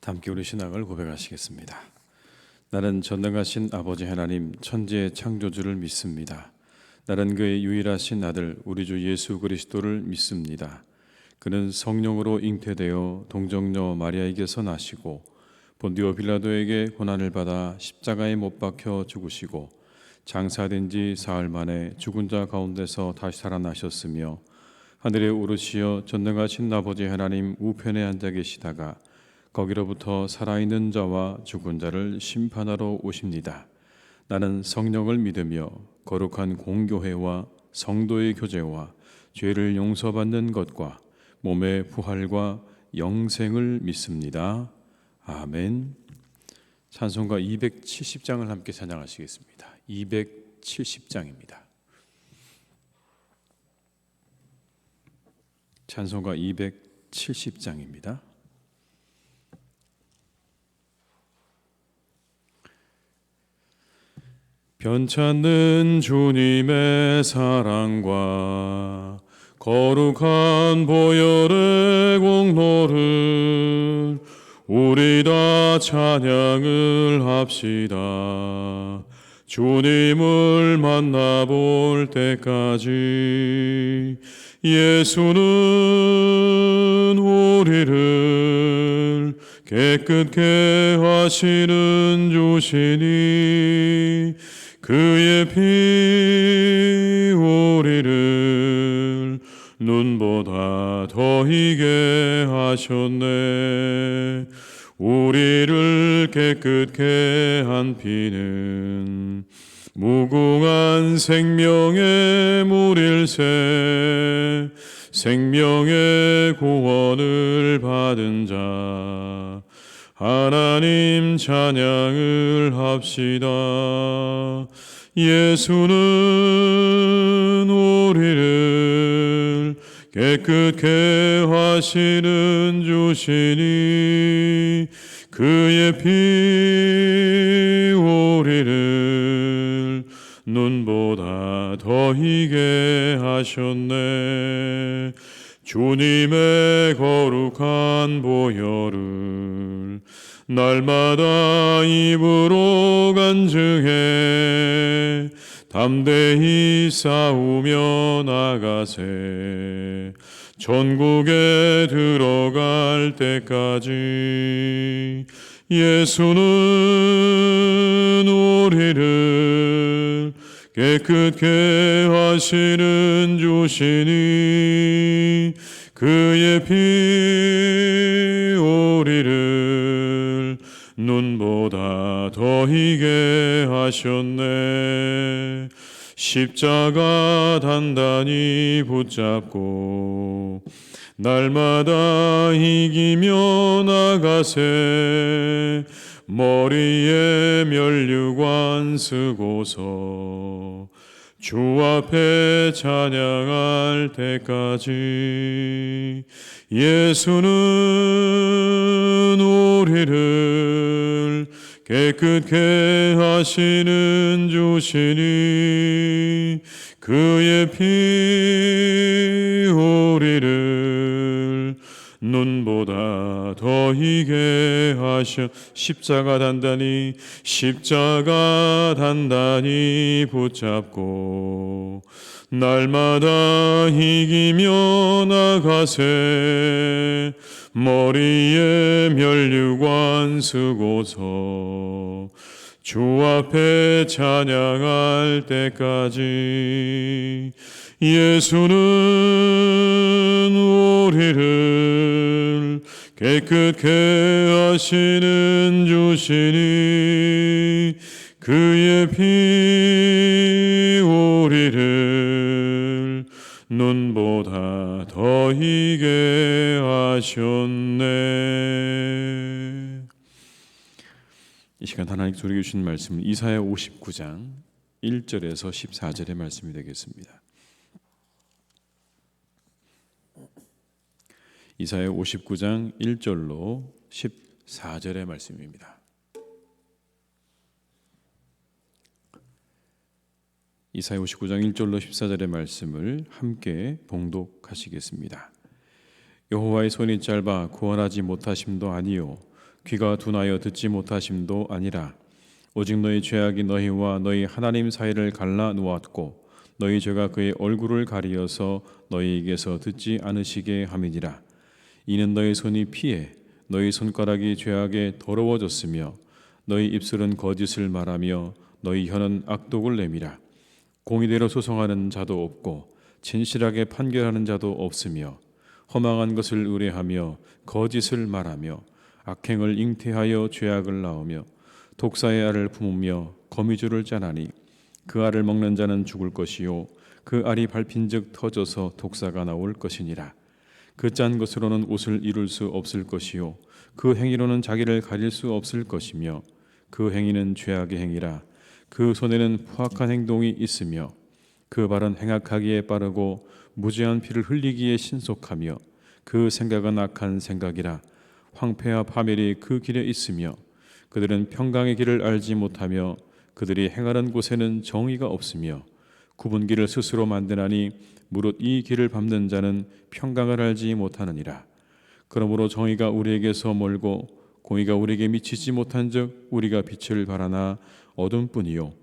함께 우리 신앙을 고백하시겠습니다. 나는 전능하신 아버지 하나님 천지의 창조주를 믿습니다. 나는 그의 유일하신 아들 우리 주 예수 그리스도를 믿습니다. 그는 성령으로 잉태되어 동정녀 마리아에게서 나시고 본디오 빌라도에게 고난을 받아 십자가에 못 박혀 죽으시고 장사된 지 사흘 만에 죽은 자 가운데서 다시 살아나셨으며 하늘에 오르시어 전능하신 아버지 하나님 우편에 앉아 계시다가 거기로부터 살아있는 자와 죽은 자를 심판하러 오십니다. 나는 성령을 믿으며 거룩한 공교회와 성도의 교제와 죄를 용서받는 것과 몸의 부활과 영생을 믿습니다. 아멘. 찬송가 270장을 함께 찬양하시겠습니다. 270장입니다. 찬송가 270장입니다. 변찮는 주님의 사랑과 거룩한 보혈의 공로를 우리 다 찬양을 합시다. 주님을 만나볼 때까지 예수는 우리를 깨끗게 하시는 주시니 그의 피 우리를 눈보다 더 희게 하셨네. 우리를 깨끗게 한 피는 무궁한 생명의 물일세. 생명의 구원을 받은 자 하나님 찬양을 합시다. 예수는 우리를 깨끗게 하시는 주시니 그의 피 우리를 눈보다 더 희게 하셨네. 주님의 거룩한 보혈을 날마다 입으로 간증해 담대히 싸우며 나가세. 천국에 들어갈 때까지 예수는 우리를 깨끗게 하시는 주시니 그의 피 우리를 눈보다 더 희게 하셨네. 십자가 단단히 붙잡고 날마다 이기며 나가세. 머리에 면류관 쓰고서 주 앞에 찬양할 때까지 예수는 우리를 깨끗게 하시는 주시니 그의 피 우리를 눈보다 더 희게 하셔. 십자가 단단히 붙잡고 날마다 이기며 나가세. 머리에 면류관 쓰고서 주 앞에 찬양할 때까지 예수는 우리를 깨끗게 하시는 주시니 그의 피 우리를 눈보다 더 희게 하셨네. 이 시간 하나님께서 우리에게 주신 말씀은 이사야 59장 1절에서 14절의 말씀이 되겠습니다. 이사야 59장 1절로 14절의 말씀입니다. 이사야 59장 1절로 14절의 말씀을 함께 봉독하시겠습니다. 여호와의 손이 짧아 구원하지 못하심도 아니요 귀가 둔하여 듣지 못하심도 아니라 오직 너희 죄악이 너희와 너희 하나님 사이를 갈라 놓았고 너희 죄가 그의 얼굴을 가리어서 너희에게서 듣지 않으시게 함이니라. 이는 너희 손이 피해 너희 손가락이 죄악에 더러워졌으며 너희 입술은 거짓을 말하며 너희 혀는 악독을 내밀어 공의대로 소송하는 자도 없고 진실하게 판결하는 자도 없으며 허망한 것을 의뢰하며 거짓을 말하며 악행을 잉태하여 죄악을 낳으며 독사의 알을 품으며 거미줄을 짜나니 그 알을 먹는 자는 죽을 것이요 그 알이 밟힌즉 터져서 독사가 나올 것이니라. 그 짠 것으로는 옷을 이룰 수 없을 것이요 그 행위로는 자기를 가릴 수 없을 것이며 그 행위는 죄악의 행위라. 그 손에는 포악한 행동이 있으며 그 발은 행악하기에 빠르고 무죄한 피를 흘리기에 신속하며 그 생각은 악한 생각이라. 황폐와 파멸이 그 길에 있으며 그들은 평강의 길을 알지 못하며 그들이 행하는 곳에는 정의가 없으며 굽은 길을 스스로 만드나니 무릇 이 길을 밟는 자는 평강을 알지 못하느니라. 그러므로 정의가 우리에게서 멀고 공의가 우리에게 미치지 못한즉 우리가 빛을 바라나 어둠뿐이요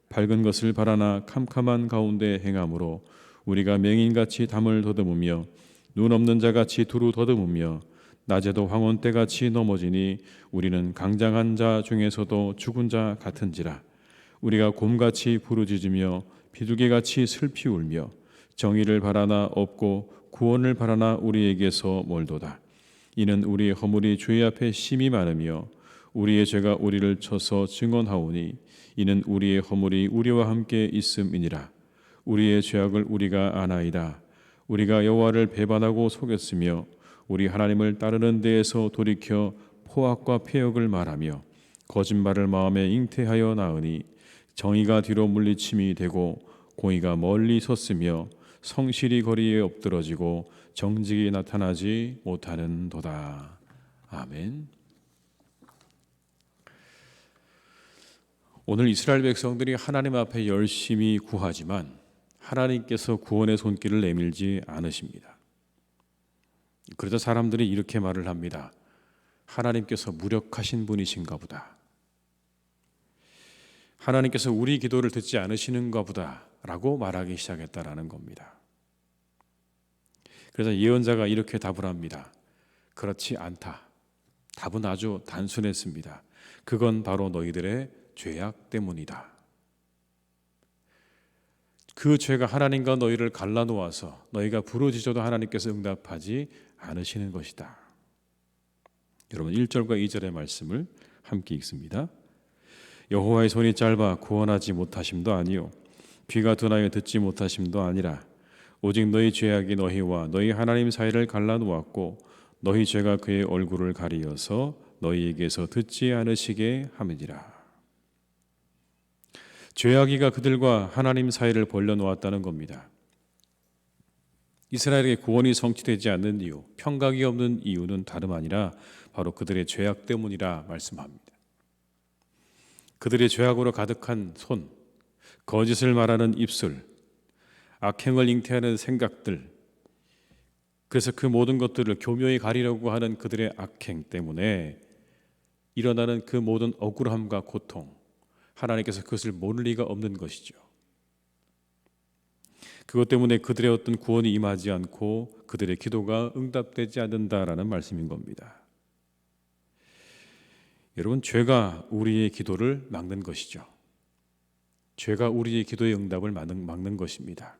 밝은 것을 바라나 캄캄한 가운데 행함으로 우리가 맹인같이 담을 더듬으며 눈 없는 자같이 두루 더듬으며 낮에도 황혼때같이 넘어지니 우리는 강장한 자 중에서도 죽은 자 같은지라. 우리가 곰같이 부르짖으며 비둘기같이 슬피 울며 정의를 바라나 없고 구원을 바라나 우리에게서 멀도다. 이는 우리의 허물이 주의 앞에 심히 많으며 우리의 죄가 우리를 쳐서 증언하오니 이는 우리의 허물이 우리와 함께 있음이니라. 우리의 죄악을 우리가 아나이다. 우리가 여호와를 배반하고 속였으며 우리 하나님을 따르는 데에서 돌이켜 포악과 폐역을 말하며 거짓말을 마음에 잉태하여 낳으니 정의가 뒤로 물리침이 되고 공의가 멀리 섰으며 성실이 거리에 엎드러지고 정직이 나타나지 못하는도다. 아멘. 오늘 이스라엘 백성들이 하나님 앞에 열심히 구하지만 하나님께서 구원의 손길을 내밀지 않으십니다. 그러자 사람들이 이렇게 말을 합니다. 하나님께서 무력하신 분이신가 보다. 하나님께서 우리 기도를 듣지 않으시는가 보다 라고 말하기 시작했다라는 겁니다. 그래서 예언자가 이렇게 답을 합니다. 그렇지 않다. 답은 아주 단순했습니다. 그건 바로 너희들의 죄악 때문이다. 그 죄가 하나님과 너희를 갈라놓아서 너희가 부르짖어도 하나님께서 응답하지 않으시는 것이다. 여러분 1절과 2절의 말씀을 함께 읽습니다. 여호와의 손이 짧아 구원하지 못하심도 아니요 귀가 둔하여 듣지 못하심도 아니라 오직 너희 죄악이 너희와 너희 하나님 사이를 갈라놓았고 너희 죄가 그의 얼굴을 가리어서 너희에게서 듣지 않으시게 함이니라. 죄악이가 그들과 하나님 사이를 벌려놓았다는 겁니다. 이스라엘에게 구원이 성취되지 않는 이유, 평강이 없는 이유는 다름 아니라 바로 그들의 죄악 때문이라 말씀합니다. 그들의 죄악으로 가득한 손, 거짓을 말하는 입술, 악행을 잉태하는 생각들, 그래서 그 모든 것들을 교묘히 가리려고 하는 그들의 악행 때문에 일어나는 그 모든 억울함과 고통, 하나님께서 그것을 모를 리가 없는 것이죠. 그것 때문에 그들의 어떤 구원이 임하지 않고 그들의 기도가 응답되지 않는다라는 말씀인 겁니다. 여러분, 죄가 우리의 기도를 막는 것이죠. 죄가 우리의 기도의 응답을 막는 것입니다.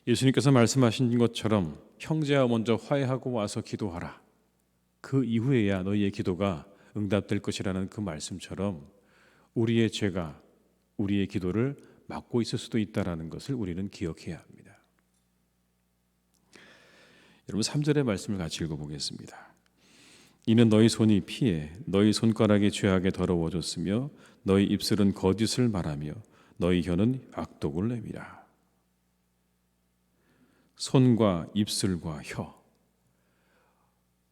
예수님께서 말씀하신 것처럼 형제와 먼저 화해하고 와서 기도하라. 그 이후에야 너희의 기도가 응답될 것이라는 그 말씀처럼 우리의 죄가 우리의 기도를 막고 있을 수도 있다는 것을 우리는 기억해야 합니다. 여러분 3절의 말씀을 같이 읽어보겠습니다. 이는 너희 손이 피해 너희 손가락이 죄악에 더러워졌으며 너희 입술은 거짓을 말하며 너희 혀는 악독을 내밀어. 손과 입술과 혀,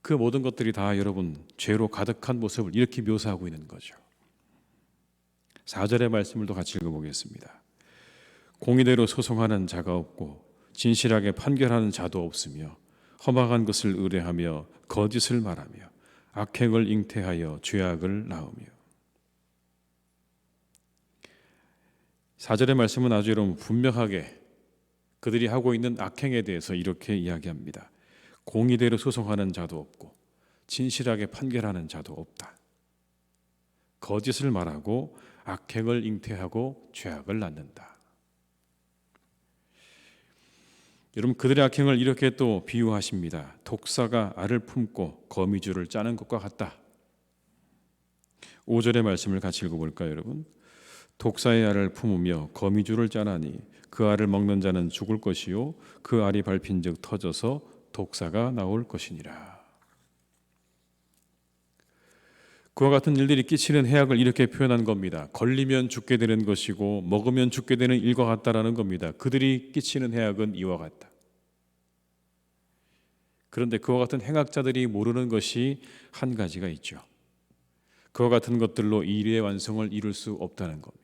그 모든 것들이 다 여러분 죄로 가득한 모습을 이렇게 묘사하고 있는 거죠. 4절의 말씀을 또 같이 읽어보겠습니다. 공의대로 소송하는 자가 없고 진실하게 판결하는 자도 없으며 험악한 것을 의뢰하며 거짓을 말하며 악행을 잉태하여 죄악을 낳으며. 4절의 말씀은 아주 여러분 분명하게 그들이 하고 있는 악행에 대해서 이렇게 이야기합니다. 공의대로 소송하는 자도 없고 진실하게 판결하는 자도 없다. 거짓을 말하고 악행을 잉태하고 죄악을 낳는다. 여러분, 그들의 악행을 이렇게 또 비유하십니다. 독사가 알을 품고 거미줄을 짜는 것과 같다. 5절의 말씀을 같이 읽어볼까요, 여러분? 독사의 알을 품으며 거미줄을 짜나니 그 알을 먹는 자는 죽을 것이요 그 알이 밟힌즉 터져서 독사가 나올 것이니라. 그와 같은 일들이 끼치는 해악을 이렇게 표현한 겁니다. 걸리면 죽게 되는 것이고 먹으면 죽게 되는 일과 같다라는 겁니다. 그들이 끼치는 해악은 이와 같다. 그런데 그와 같은 행악자들이 모르는 것이 한 가지가 있죠. 그와 같은 것들로 이 일의 완성을 이룰 수 없다는 겁니다.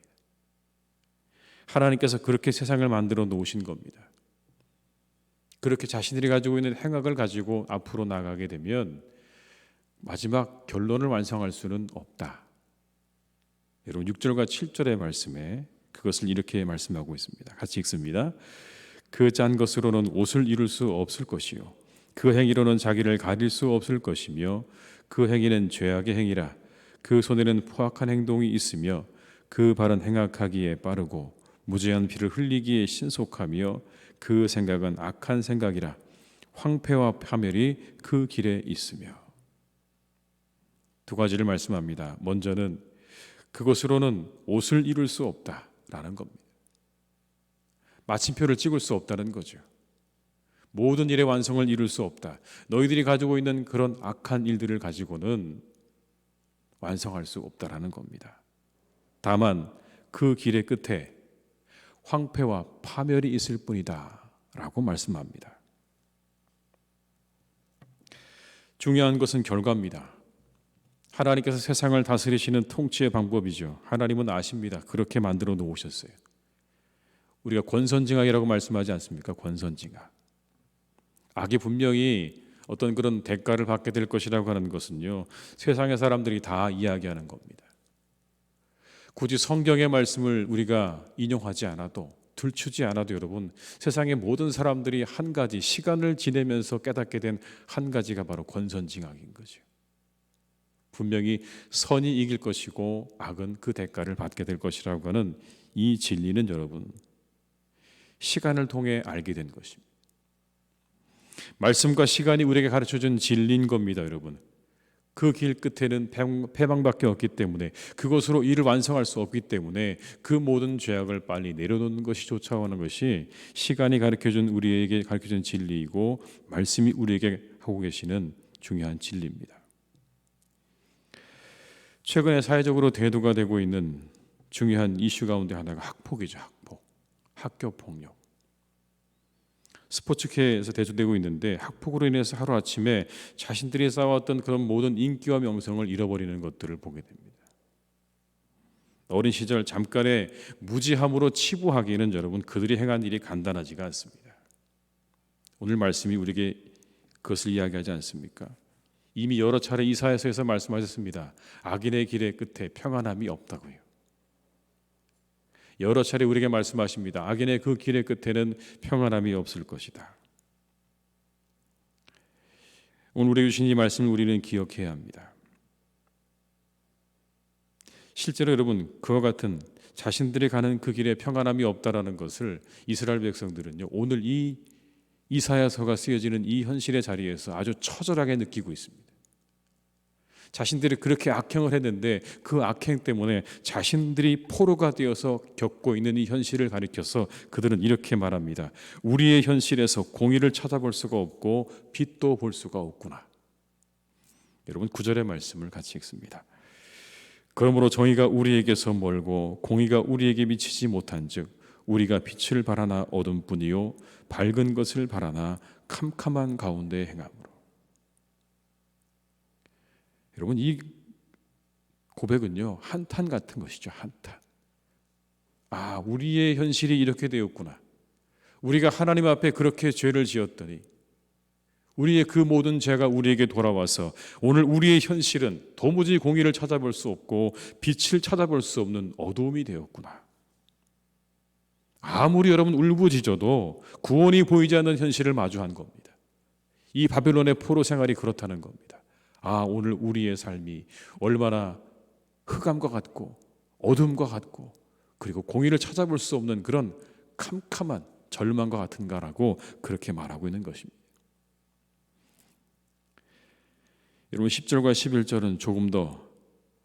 하나님께서 그렇게 세상을 만들어 놓으신 겁니다. 그렇게 자신들이 가지고 있는 행악을 가지고 앞으로 나가게 되면 마지막 결론을 완성할 수는 없다. 여러분 6절과 7절의 말씀에 그것을 이렇게 말씀하고 있습니다. 같이 읽습니다. 그 짠 것으로는 옷을 이룰 수 없을 것이요 그 행위로는 자기를 가릴 수 없을 것이며 그 행위는 죄악의 행위라. 그 손에는 포악한 행동이 있으며 그 발은 행악하기에 빠르고 무죄한 피를 흘리기에 신속하며 그 생각은 악한 생각이라. 황폐와 파멸이 그 길에 있으며. 두 가지를 말씀합니다. 먼저는 그것으로는 옷을 이룰 수 없다라는 겁니다. 마침표를 찍을 수 없다는 거죠. 모든 일의 완성을 이룰 수 없다. 너희들이 가지고 있는 그런 악한 일들을 가지고는 완성할 수 없다라는 겁니다. 다만 그 길의 끝에 황폐와 파멸이 있을 뿐이다 라고 말씀합니다. 중요한 것은 결과입니다. 하나님께서 세상을 다스리시는 통치의 방법이죠. 하나님은 아십니다. 그렇게 만들어 놓으셨어요. 우리가 권선징악이라고 말씀하지 않습니까? 권선징악. 악이 분명히 어떤 그런 대가를 받게 될 것이라고 하는 것은요, 세상의 사람들이 다 이야기하는 겁니다. 굳이 성경의 말씀을 우리가 인용하지 않아도, 들추지 않아도 여러분, 세상의 모든 사람들이 한 가지 시간을 지내면서 깨닫게 된 한 가지가 바로 권선징악인 거죠. 분명히 선이 이길 것이고 악은 그 대가를 받게 될 것이라고 하는 이 진리는 여러분, 시간을 통해 알게 된 것입니다. 말씀과 시간이 우리에게 가르쳐준 진리인 겁니다, 여러분. 그 길 끝에는 패망밖에 없기 때문에, 그것으로 일을 완성할 수 없기 때문에 그 모든 죄악을 빨리 내려놓는 것이 좋다는 것이 시간이 가르쳐준 우리에게 가르쳐준 진리이고 말씀이 우리에게 하고 계시는 중요한 진리입니다. 최근에 사회적으로 대두가 되고 있는 중요한 이슈 가운데 하나가 학폭이죠. 학폭, 학교 폭력. 스포츠계에서 대두되고 있는데 학폭으로 인해서 하루아침에 자신들이 쌓아왔던 그런 모든 인기와 명성을 잃어버리는 것들을 보게 됩니다. 어린 시절 잠깐의 무지함으로 치부하기에는 여러분 그들이 행한 일이 간단하지가 않습니다. 오늘 말씀이 우리에게 그것을 이야기하지 않습니까? 이미 여러 차례 이사야서에서 말씀하셨습니다. 악인의 길의 끝에 평안함이 없다고요. 여러 차례 우리에게 말씀하십니다. 악인의 그 길의 끝에는 평안함이 없을 것이다. 오늘 우리에게 주신 이 말씀을 우리는 기억해야 합니다. 실제로 여러분 그와 같은 자신들이 가는 그 길에 평안함이 없다라는 것을 이스라엘 백성들은요, 오늘 이 이사야서가 쓰여지는 이 현실의 자리에서 아주 처절하게 느끼고 있습니다. 자신들이 그렇게 악행을 했는데 그 악행 때문에 자신들이 포로가 되어서 겪고 있는 이 현실을 가리켜서 그들은 이렇게 말합니다. 우리의 현실에서 공의를 찾아볼 수가 없고 빛도 볼 수가 없구나. 여러분 9절의 말씀을 같이 읽습니다. 그러므로 정의가 우리에게서 멀고 공의가 우리에게 미치지 못한즉 우리가 빛을 바라나 어둠뿐이요 밝은 것을 바라나 캄캄한 가운데 행함으로. 여러분 이 고백은요 한탄 같은 것이죠. 한탄. 아, 우리의 현실이 이렇게 되었구나. 우리가 하나님 앞에 그렇게 죄를 지었더니 우리의 그 모든 죄가 우리에게 돌아와서 오늘 우리의 현실은 도무지 공의를 찾아볼 수 없고 빛을 찾아볼 수 없는 어두움이 되었구나. 아무리 여러분 울부짖어도 구원이 보이지 않는 현실을 마주한 겁니다. 이 바벨론의 포로 생활이 그렇다는 겁니다. 아, 오늘 우리의 삶이 얼마나 흑암과 같고 어둠과 같고 그리고 공의를 찾아볼 수 없는 그런 캄캄한 절망과 같은가라고 그렇게 말하고 있는 것입니다. 여러분 10절과 11절은 조금 더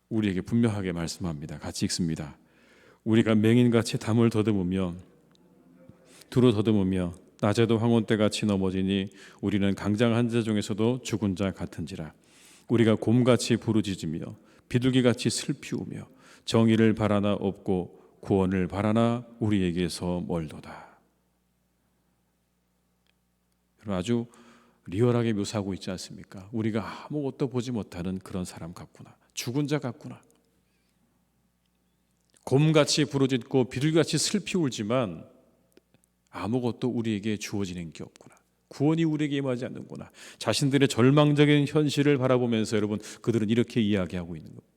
우리에게 분명하게 말씀합니다. 같이 읽습니다. 우리가 맹인같이 담을 더듬으며 두루 더듬으며 낮에도 황혼때같이 넘어지니 우리는 강장한 자 중에서도 죽은 자 같은지라. 우리가 곰같이 부르짖으며 비둘기같이 슬피우며 정의를 바라나 없고 구원을 바라나 우리에게서 멀도다. 아주 리얼하게 묘사하고 있지 않습니까? 우리가 아무것도 보지 못하는 그런 사람 같구나. 죽은 자 같구나. 곰같이 부르짖고 비둘기같이 슬피 울지만 아무것도 우리에게 주어지는 게 없구나. 구원이 우리에게 임하지 않는구나. 자신들의 절망적인 현실을 바라보면서 여러분 그들은 이렇게 이야기하고 있는 겁니다.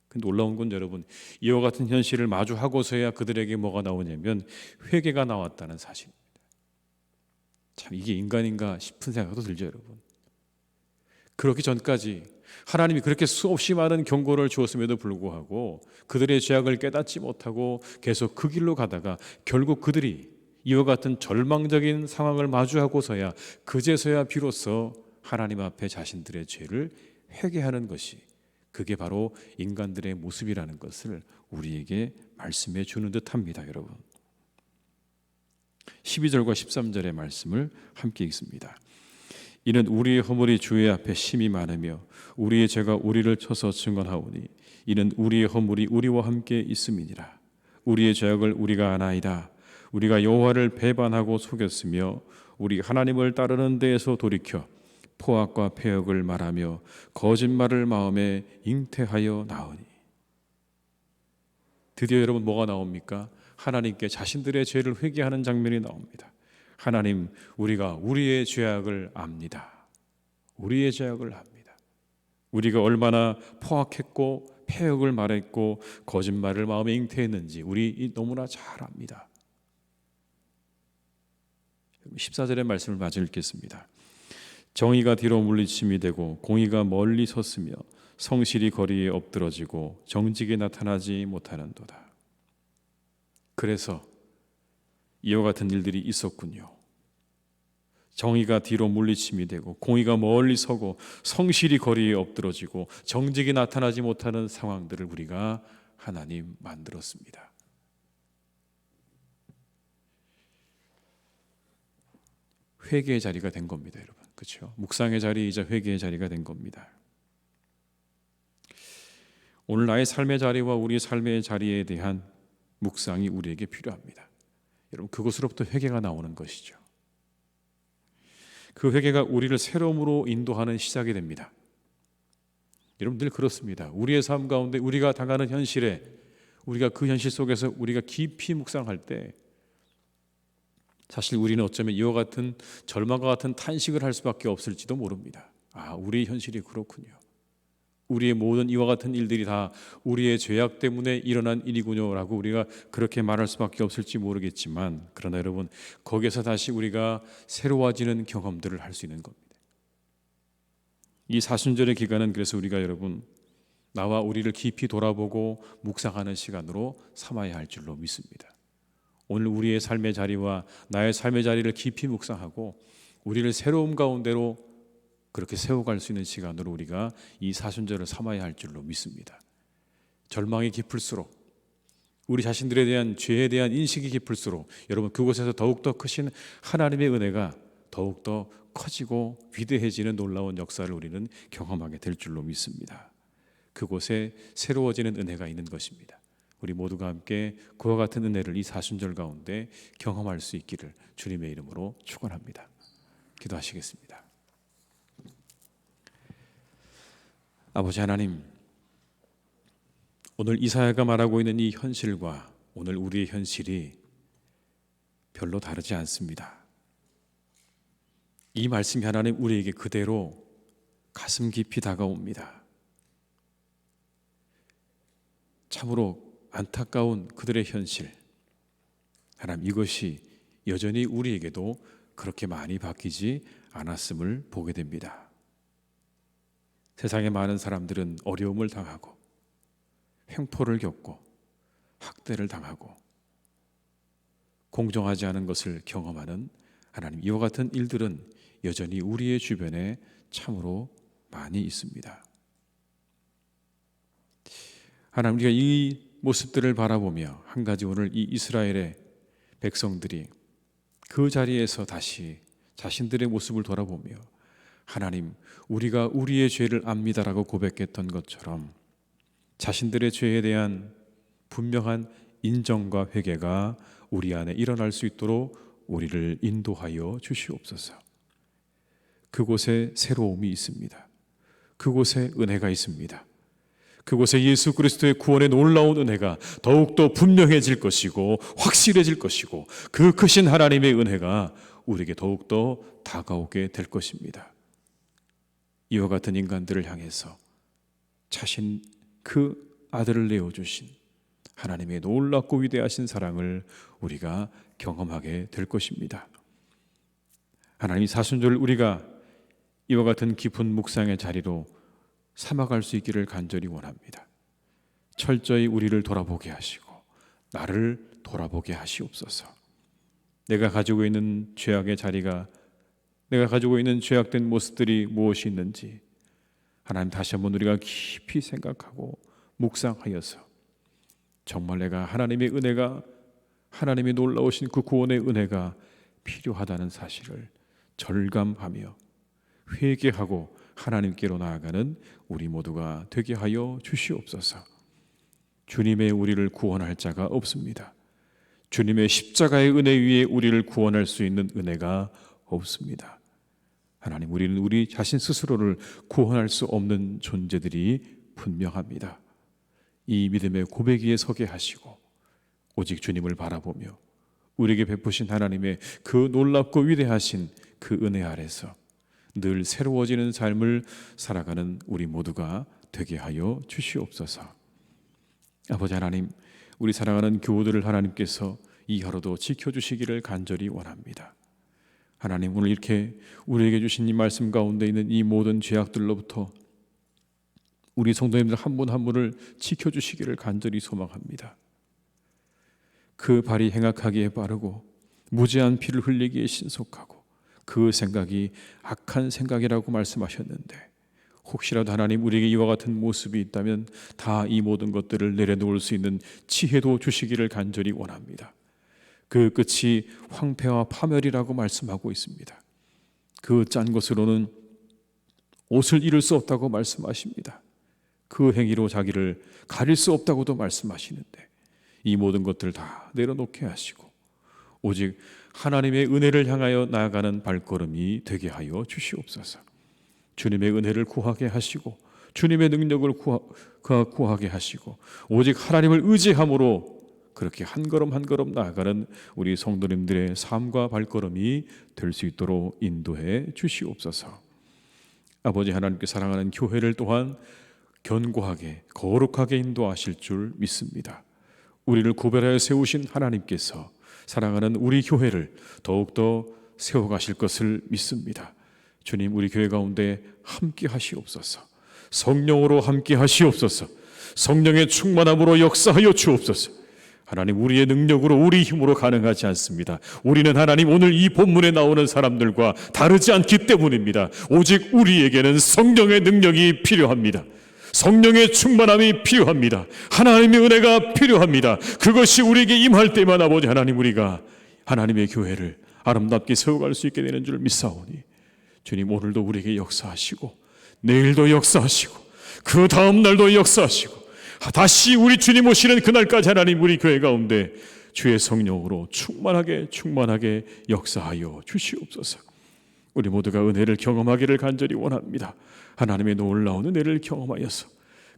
근데 놀라운 건 여러분 이와 같은 현실을 마주하고서야 그들에게 뭐가 나오냐면 회개가 나왔다는 사실입니다. 참 이게 인간인가 싶은 생각도 들죠 여러분. 그렇기 전까지 하나님이 그렇게 수없이 많은 경고를 주었음에도 불구하고 그들의 죄악을 깨닫지 못하고 계속 그 길로 가다가 결국 그들이 이와 같은 절망적인 상황을 마주하고서야 그제서야 비로소 하나님 앞에 자신들의 죄를 회개하는 것이 그게 바로 인간들의 모습이라는 것을 우리에게 말씀해 주는 듯합니다. 여러분 12절과 13절의 말씀을 함께 읽습니다. 이는 우리의 허물이 주의 앞에 심히 많으며 우리의 죄가 우리를 쳐서 증언하오니 이는 우리의 허물이 우리와 함께 있음이니라. 우리의 죄악을 우리가 아나이다. 우리가 여호와를 배반하고 속였으며 우리 하나님을 따르는 데에서 돌이켜 포악과 패역을 말하며 거짓말을 마음에 잉태하여 나오니. 드디어 여러분 뭐가 나옵니까? 하나님께 자신들의 죄를 회개하는 장면이 나옵니다. 하나님, 우리가 우리의 죄악을 압니다. 우리의 죄악을 압니다. 우리가 얼마나 포악했고 패역을 말했고 거짓말을 마음에 잉태했는지 우리 너무나 잘 압니다. 14절의 말씀을 마저 읽겠습니다. 정의가 뒤로 물리침이 되고 공의가 멀리 섰으며 성실이 거리에 엎드러지고 정직이 나타나지 못하는도다. 그래서 이와 같은 일들이 있었군요. 정의가 뒤로 물리침이 되고 공의가 멀리 서고 성실이 거리에 엎드러지고 정직이 나타나지 못하는 상황들을 우리가 하나님 만들었습니다. 회개의 자리가 된 겁니다, 여러분. 그렇죠? 묵상의 자리이자 회개의 자리가 된 겁니다. 오늘 나의 삶의 자리와 우리 삶의 자리에 대한 묵상이 우리에게 필요합니다. 여러분 그것으로부터 회개가 나오는 것이죠. 그 회개가 우리를 새로움으로 인도하는 시작이 됩니다. 여러분 늘 그렇습니다. 우리의 삶 가운데 우리가 당하는 현실에 우리가 그 현실 속에서 우리가 깊이 묵상할 때 사실 우리는 어쩌면 이와 같은 절망과 같은 탄식을 할 수밖에 없을지도 모릅니다. 아, 우리의 현실이 그렇군요. 우리의 모든 이와 같은 일들이 다 우리의 죄악 때문에 일어난 일이군요라고 우리가 그렇게 말할 수밖에 없을지 모르겠지만 그러나 여러분 거기에서 다시 우리가 새로워지는 경험들을 할 수 있는 겁니다. 이 사순절의 기간은 그래서 우리가 여러분 나와 우리를 깊이 돌아보고 묵상하는 시간으로 삼아야 할 줄로 믿습니다. 오늘 우리의 삶의 자리와 나의 삶의 자리를 깊이 묵상하고 우리를 새로움 가운데로 그렇게 세워갈 수 있는 시간으로 우리가 이 사순절을 삼아야 할 줄로 믿습니다. 절망이 깊을수록 우리 자신들에 대한 죄에 대한 인식이 깊을수록 여러분 그곳에서 더욱더 크신 하나님의 은혜가 더욱더 커지고 위대해지는 놀라운 역사를 우리는 경험하게 될 줄로 믿습니다. 그곳에 새로워지는 은혜가 있는 것입니다. 우리 모두가 함께 그와 같은 은혜를 이 사순절 가운데 경험할 수 있기를 주님의 이름으로 축원합니다. 기도하시겠습니다. 아버지 하나님, 오늘 이사야가 말하고 있는 이 현실과 오늘 우리의 현실이 별로 다르지 않습니다. 이 말씀이 하나님 우리에게 그대로 가슴 깊이 다가옵니다. 참으로 안타까운 그들의 현실, 하나님 이것이 여전히 우리에게도 그렇게 많이 바뀌지 않았음을 보게 됩니다. 세상의 많은 사람들은 어려움을 당하고 횡포를 겪고 학대를 당하고 공정하지 않은 것을 경험하는 하나님, 이와 같은 일들은 여전히 우리의 주변에 참으로 많이 있습니다. 하나님, 우리가 이 모습들을 바라보며 한 가지 오늘 이 이스라엘의 백성들이 그 자리에서 다시 자신들의 모습을 돌아보며 하나님, 우리가 우리의 죄를 압니다라고 고백했던 것처럼 자신들의 죄에 대한 분명한 인정과 회개가 우리 안에 일어날 수 있도록 우리를 인도하여 주시옵소서. 그곳에 새로움이 있습니다. 그곳에 은혜가 있습니다. 그곳에 예수 그리스도의 구원의 놀라운 은혜가 더욱더 분명해질 것이고 확실해질 것이고, 그 크신 하나님의 은혜가 우리에게 더욱더 다가오게 될 것입니다. 이와 같은 인간들을 향해서 자신 그 아들을 내어주신 하나님의 놀랍고 위대하신 사랑을 우리가 경험하게 될 것입니다. 하나님, 사순절을 우리가 이와 같은 깊은 묵상의 자리로 삼아갈 수 있기를 간절히 원합니다. 철저히 우리를 돌아보게 하시고 나를 돌아보게 하시옵소서. 내가 가지고 있는 죄악의 자리가, 내가 가지고 있는 죄악된 모습들이 무엇이 있는지 하나님 다시 한번 우리가 깊이 생각하고 묵상하여서 정말 내가 하나님의 은혜가, 하나님의 놀라우신 그 구원의 은혜가 필요하다는 사실을 절감하며 회개하고 하나님께로 나아가는 우리 모두가 되게 하여 주시옵소서. 주님의 우리를 구원할 자가 없습니다. 주님의 십자가의 은혜 위에 우리를 구원할 수 있는 은혜가 없습니다. 하나님, 우리는 우리 자신 스스로를 구원할 수 없는 존재들이 분명합니다. 이 믿음의 고백 위에 서게 하시고 오직 주님을 바라보며 우리에게 베푸신 하나님의 그 놀랍고 위대하신 그 은혜 아래서 늘 새로워지는 삶을 살아가는 우리 모두가 되게 하여 주시옵소서. 아버지 하나님, 우리 사랑하는 교우들을 하나님께서 이 하루도 지켜주시기를 간절히 원합니다. 하나님, 오늘 이렇게 우리에게 주신 이 말씀 가운데 있는 이 모든 죄악들로부터 우리 성도님들 한 분 한 분을 지켜주시기를 간절히 소망합니다. 그 발이 행악하기에 빠르고 무죄한 피를 흘리기에 신속하고 그 생각이 악한 생각이라고 말씀하셨는데, 혹시라도 하나님 우리에게 이와 같은 모습이 있다면 다 이 모든 것들을 내려놓을 수 있는 지혜도 주시기를 간절히 원합니다. 그 끝이 황폐와 파멸이라고 말씀하고 있습니다. 그 짠 것으로는 옷을 잃을 수 없다고 말씀하십니다. 그 행위로 자기를 가릴 수 없다고도 말씀하시는데 이 모든 것들을 다 내려놓게 하시고 오직 하나님의 은혜를 향하여 나아가는 발걸음이 되게 하여 주시옵소서. 주님의 은혜를 구하게 하시고 주님의 능력을 구하게 하시고 오직 하나님을 의지함으로 그렇게 한 걸음 한 걸음 나아가는 우리 성도님들의 삶과 발걸음이 될 수 있도록 인도해 주시옵소서. 아버지 하나님께 사랑하는 교회를 또한 견고하게 거룩하게 인도하실 줄 믿습니다. 우리를 구별하여 세우신 하나님께서 사랑하는 우리 교회를 더욱더 세워가실 것을 믿습니다. 주님, 우리 교회 가운데 함께 하시옵소서. 성령으로 함께 하시옵소서. 성령의 충만함으로 역사하여 주옵소서. 하나님, 우리의 능력으로 우리 힘으로 가능하지 않습니다. 우리는 하나님 오늘 이 본문에 나오는 사람들과 다르지 않기 때문입니다. 오직 우리에게는 성령의 능력이 필요합니다. 성령의 충만함이 필요합니다. 하나님의 은혜가 필요합니다. 그것이 우리에게 임할 때만 아버지 하나님, 우리가 하나님의 교회를 아름답게 세워갈 수 있게 되는 줄 믿사오니 주님, 오늘도 우리에게 역사하시고 내일도 역사하시고 그 다음 날도 역사하시고 다시 우리 주님 오시는 그날까지 하나님 우리 교회 가운데 주의 성령으로 충만하게 역사하여 주시옵소서. 우리 모두가 은혜를 경험하기를 간절히 원합니다. 하나님의 놀라운 은혜를 경험하여서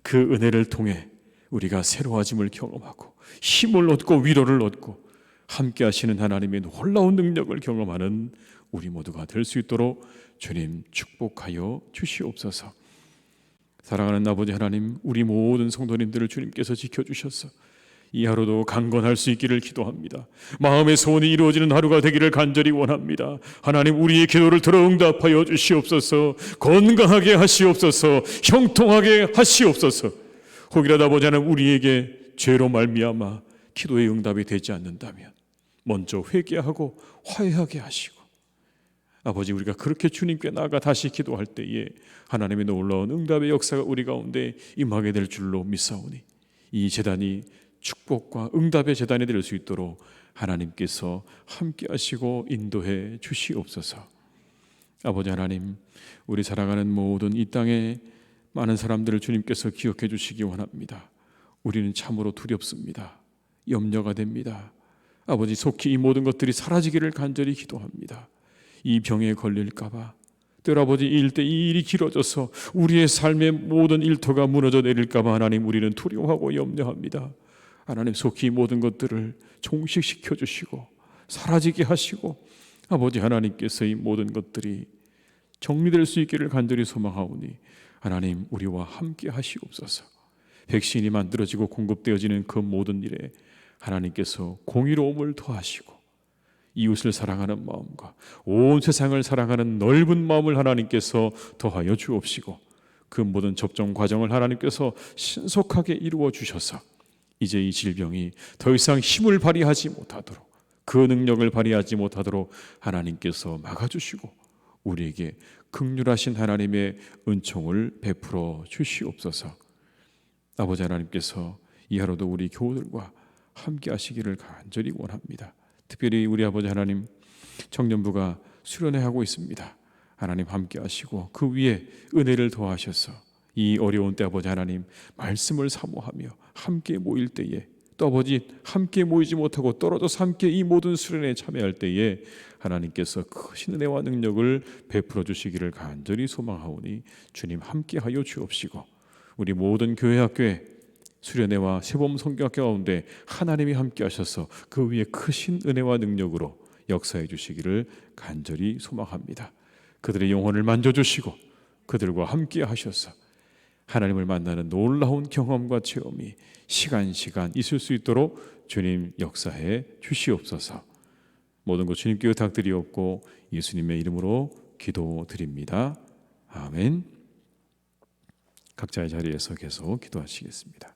그 은혜를 통해 우리가 새로워짐을 경험하고 힘을 얻고 위로를 얻고 함께 하시는 하나님의 놀라운 능력을 경험하는 우리 모두가 될 수 있도록 주님 축복하여 주시옵소서. 사랑하는 아버지 하나님, 우리 모든 성도님들을 주님께서 지켜주셔서 이 하루도 강건할 수 있기를 기도합니다. 마음의 소원이 이루어지는 하루가 되기를 간절히 원합니다. 하나님, 우리의 기도를 들어 응답하여 주시옵소서. 건강하게 하시옵소서. 형통하게 하시옵소서. 혹이라도 아버지 하나님, 우리에게 죄로 말미암아 기도의 응답이 되지 않는다면 먼저 회개하고 화해하게 하시고, 아버지, 우리가 그렇게 주님께 나아가 다시 기도할 때에 하나님의 놀라운 응답의 역사가 우리 가운데 임하게 될 줄로 믿사오니, 이 제단이 축복과 응답의 제단이 될 수 있도록 하나님께서 함께 하시고 인도해 주시옵소서. 아버지 하나님, 우리 살아가는 모든 이 땅에 많은 사람들을 주님께서 기억해 주시기 원합니다. 우리는 참으로 두렵습니다. 염려가 됩니다. 아버지, 속히 이 모든 것들이 사라지기를 간절히 기도합니다. 이 병에 걸릴까 봐, 때로 아버지 이 일이 길어져서 우리의 삶의 모든 일터가 무너져 내릴까 봐 하나님, 우리는 두려워하고 염려합니다. 하나님, 속히 모든 것들을 종식시켜 주시고 사라지게 하시고, 아버지 하나님께서 이 모든 것들이 정리될 수 있기를 간절히 소망하오니 하나님, 우리와 함께 하시옵소서. 백신이 만들어지고 공급되어지는 그 모든 일에 하나님께서 공의로움을 더하시고 이웃을 사랑하는 마음과 온 세상을 사랑하는 넓은 마음을 하나님께서 더하여 주옵시고, 그 모든 접종 과정을 하나님께서 신속하게 이루어 주셔서 이제 이 질병이 더 이상 힘을 발휘하지 못하도록, 그 능력을 발휘하지 못하도록 하나님께서 막아주시고 우리에게 긍휼하신 하나님의 은총을 베풀어 주시옵소서. 아버지 하나님께서 이 하루도 우리 교우들과 함께 하시기를 간절히 원합니다. 특별히 우리 아버지 하나님, 청년부가 수련회 하고 있습니다. 하나님 함께 하시고 그 위에 은혜를 더하셔서 이 어려운 때 아버지 하나님, 말씀을 사모하며 함께 모일 때에, 또 아버지 함께 모이지 못하고 떨어져서 함께 이 모든 수련회에 참여할 때에 하나님께서 크신 은혜와 능력을 베풀어 주시기를 간절히 소망하오니 주님 함께 하여 주옵시고, 우리 모든 교회 학교에 수련회와 세범 성경학교 가운데 하나님이 함께 하셔서 그 위에 크신 은혜와 능력으로 역사해 주시기를 간절히 소망합니다. 그들의 영혼을 만져주시고 그들과 함께 하셔서 하나님을 만나는 놀라운 경험과 체험이 시간 있을 수 있도록 주님 역사해 주시옵소서. 모든 것 주님께 부탁드리옵고 예수님의 이름으로 기도드립니다. 아멘. 각자의 자리에서 계속 기도하시겠습니다.